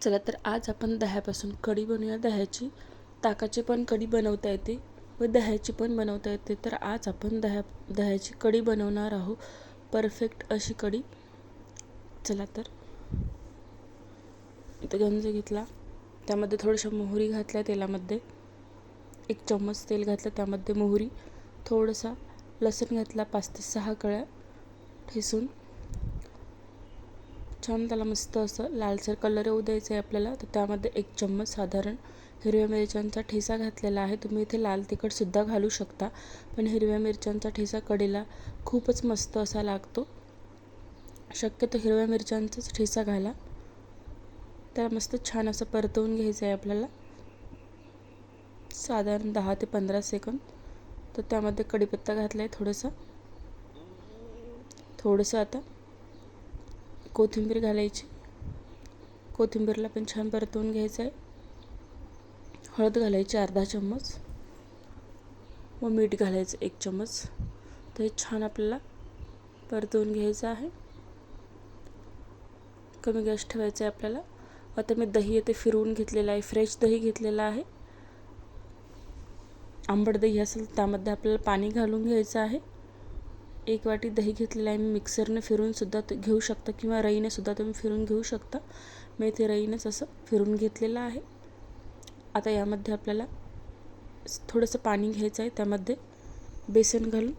चला तर आज आपण दह्यापासून कढी बनवूया. ताकाची पण कढी बनवता येते व दह्याची पण बनवता येते. तर आज आपण दह्याची कढी बनवणार आहोत. परफेक्ट अशी कढी. चला तर इथे गंज घेतला, त्यामध्ये थोडीशी मोहरी घातल्या तेलामध्ये. 1 चम्मच तेल घातलं, त्यामध्ये मोहरी, थोडासा लसूण घातला, 5 ते 6 कळ्या ठेचून. छान त्याला मस्त असं लालसर कलर येऊ द्यायचा आहे आपल्याला. तर त्यामध्ये 1 चम्मच साधारण हिरव्या मिरच्यांचा ठेचा घातलेला आहे. तुम्ही इथे लाल तिखटसुद्धा घालू शकता, पण हिरव्या मिरच्यांचा ठेचा कढीला खूपच मस्त असा लागतो. शक्यतो हिरव्या मिरच्यांचाच ठेचा घाला. त्याला मस्त छान असं परतवून घ्यायचं आहे आपल्याला, साधारण 10 ते 15 सेकंद. तर त्यामध्ये कढीपत्ता घातला आहे थोडंसं. आता कोथिंबीर घालायची. कोथिंबीरला पण छान परतवून घ्यायचं आहे. हळद घालायची अर्धा चम्मच व मीठ घालायचं 1 चम्मच. तर हे छान आपल्याला परतवून घ्यायचं आहे. कमी गॅस ठेवायचा आहे आपल्याला. आता मी दही येथे फिरवून घेतलेलं आहे, फ्रेश दही घेतलेलं आहे. आंबट दही असेल त्यामध्ये आपल्याला पाणी घालून घ्यायचं आहे. 1 वाटी दही घेतलेलं आहे. मी मिक्सरने फिरून सुद्धा घेऊ शकता किंवा रईने सुद्धा तुम्ही फिरून घेऊ शकता. मी इथे रईनेच असं फिरून घेतलेलं आहे. आता यामध्ये आपल्याला थोडंसं पाणी घ्यायचं आहे, त्यामध्ये बेसन घालून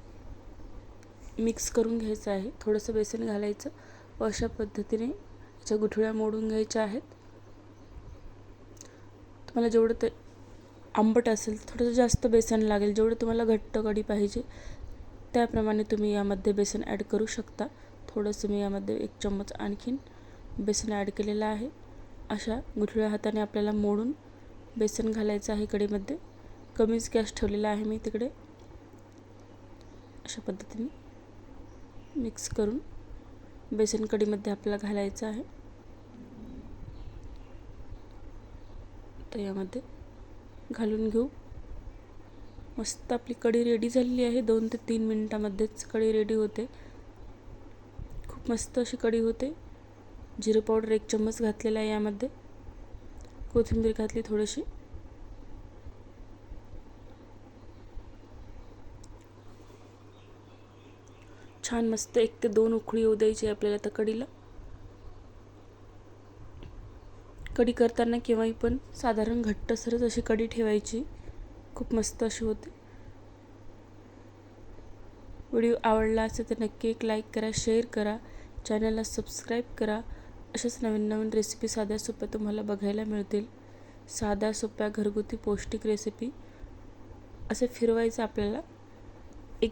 मिक्स करून घ्यायचं आहे. थोडंसं बेसन घालायचं व अशा पद्धतीने याच्या गुठळ्या मोडून घ्यायच्या आहेत. तुम्हाला जेवढं ते आंबट असेल थोडंसं जास्त बेसन लागेल. जेवढं तुम्हाला घट्ट कढी पाहिजे त्याप्रमाणे तुम्ही यामध्ये बेसन ॲड करू शकता. थोडंसं मी यामध्ये 1 चम्मच आणखीन बेसन ॲड केलेलं आहे. अशा गुठळ्या हाताने आपल्याला मोडून बेसन घालायचं आहे कढीमध्ये. कमीच गॅस ठेवलेला आहे मी तिकडे. अशा पद्धतीने मिक्स करून बेसन कढीमध्ये आपल्याला घालायचं आहे. तर यामध्ये घालून घेऊ. मस्त आपली कढी रेडी झालेली आहे. 2 ते 3 मिनिटामध्येच कढी रेडी होते. खूप मस्त अशी कढी होते. जिरे पावडर 1 चम्मच घातलेला आहे यामध्ये. कोथिंबीर घातली थोडीशी. छान मस्त 1 ते 2 उकळी येऊ द्यायची आपल्याला त्या कढीला. कढी करताना केव्हाही पण साधारण घट्टसरच अशी कढी ठेवायची. खूप मस्त अशी होते. व्हिडिओ आवडला असेल तर नक्की एक लाईक करा, शेअर करा, चॅनलला सबस्क्राईब करा. अशाच नवीन नवीन रेसिपी साध्या सोप्या तुम्हाला बघायला मिळतील. साध्या सोप्या घरगुती पौष्टिक रेसिपी. असे फिरवायचं आपल्याला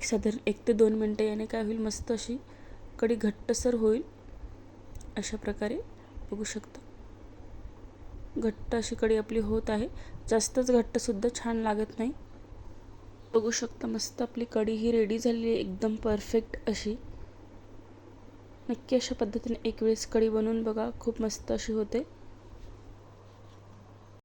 साधारण 1 ते 2 मिनटं. याने काय होईल, मस्त अशी कढी घट्टसर होईल. अशा प्रकारे बघू शकता घट्ट अशी कढी आपली होत आहे. जास्तच घट्टसुद्धा छान लागत नाही. बघू शकता मस्त आपली कढी ही रेडी झालेली आहे, एकदम परफेक्ट अशी. नक्की अशा पद्धतीने एक वेळेस कढी बनवून बघा, खूप मस्त अशी होते.